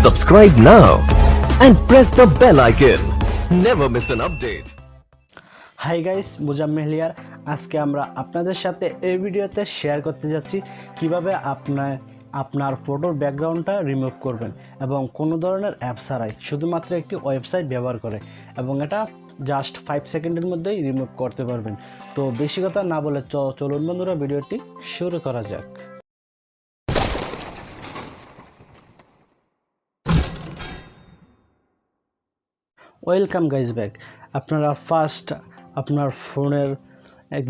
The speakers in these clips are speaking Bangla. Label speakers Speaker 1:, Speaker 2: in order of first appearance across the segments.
Speaker 1: Subscribe now and press the bell icon. Never miss an update.
Speaker 2: Hi guys, Muzammel here. আজকে আমরা আপনাদের সাথে এই ভিডিওতে শেয়ার করতে যাচ্ছি কিভাবে আপনার ফটোর ব্যাকগ্রাউন্ডটা রিমুভ করবেন এবং কোনো ধরনের অ্যাপ ছাড়াই শুধুমাত্র একটি ওয়েবসাইট ব্যবহার করে, এবং এটা জাস্ট 5 সেকেন্ডের মধ্যেই রিমুভ করতে পারবেন। তো বেশি কথা না বলে চলুন বন্ধুরা, ভিডিওটি শুরু করা যাক। Welcome guys back. আপনারা ফার্স্ট আপনার ফোনের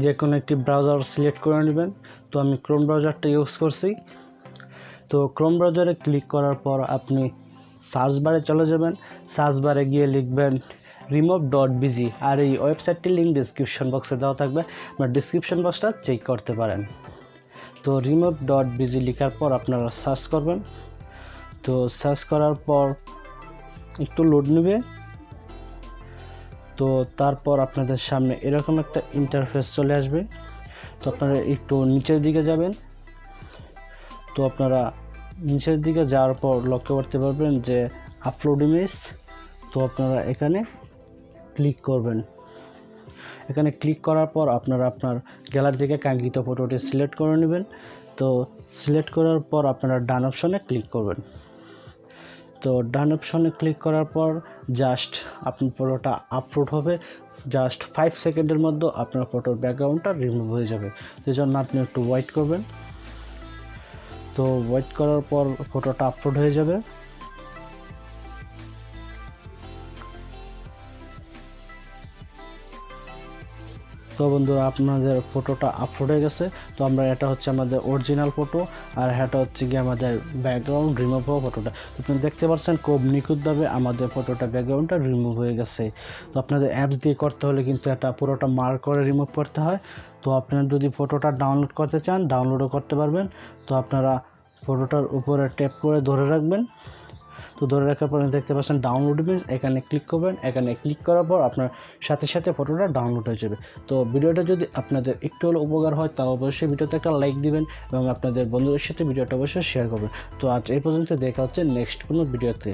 Speaker 2: যে কোনো একটি ব্রাউজার সিলেক্ট করে নেবেন। তো আমি ক্রোম ব্রাউজারটা ইউজ করছি। তো ক্রোম ব্রাউজারে ক্লিক করার পর আপনি সার্চ বারে চলে যাবেন। সার্চ বারে গিয়ে লিখবেন remove.bg, আর এই ওয়েবসাইটটির লিঙ্ক ডিসক্রিপশন বক্সে দেওয়া থাকবে, আপনার ডিসক্রিপশন বক্সটা চেক করতে পারেন। তো remove.bg লেখার পর আপনারা সার্চ করবেন। তো সার্চ করার পর একটু লোড নেবে। তো তারপর আপনাদের সামনে এরকম একটা ইন্টারফেস চলে আসবে। তো আপনারা একটু নিচের দিকে যাবেন। তো আপনারা নিচের দিকে যাওয়ার পর লক্ষ্য করতে পারবেন যে আপলোড ইমেজ। তো আপনারা এখানে ক্লিক করবেন। এখানে ক্লিক করার পর আপনারা আপনার গ্যালারি থেকে কাঙ্ক্ষিত ফটোটি সিলেক্ট করে নেবেন। তো সিলেক্ট করার পর আপনারা ডান অপশনে ক্লিক করবেন। তো ডান অপশনে ক্লিক করার পর জাস্ট আপনার ফটোটা আপলোড হবে। জাস্ট 5 সেকেন্ডের মধ্যে আপনার ফটোর ব্যাকগ্রাউন্ডটা রিমুভ হয়ে যাবে। সেই জন্য আপনি একটু ওয়েট করবেন। তো ওয়েট করার পর ফটোটা আপলোড হয়ে যাবে। তো বন্ধুরা, আপনাদের ফটোটা আপলোড হয়ে গেছে। তো আমরা এটা হচ্ছে আমাদের অরিজিনাল ফটো, আর এটা হচ্ছে গিয়ে আমাদের ব্যাকগ্রাউন্ড রিমুভ হওয়া ফটোটা। আপনি দেখতে পাচ্ছেন খুব নিখুঁতভাবে আমাদের ফটোটা ব্যাকগ্রাউন্ডটা রিমুভ হয়ে গেছে। তো আপনাদের অ্যাপস দিয়ে করতে হলে কিন্তু এটা পুরোটা মার্ক করে রিমুভ করতে হয়। তো আপনারা যদি ফটোটা ডাউনলোড করতে চান ডাউনলোডও করতে পারবেন। তো আপনারা ফটোটার উপরে ট্যাপ করে ধরে রাখবেন। তো ধরে রাখার পর দেখতে পাচ্ছেন ডাউনলোড ইমেজ, এখানে ক্লিক করবেন। এখানে ক্লিক করার পর আপনার সাথে সাথে ফটোটা ডাউনলোড হয়ে যাবে। তো ভিডিওটা যদি আপনাদের একটু হলে উপকার হয় তাও অবশ্যই ভিডিওতে একটা লাইক দিবেন এবং আপনাদের বন্ধুদের সাথে ভিডিওটা অবশ্যই শেয়ার করবেন। তো আজ এই পর্যন্ত, দেখা হচ্ছে নেক্সট কোনো ভিডিওতে।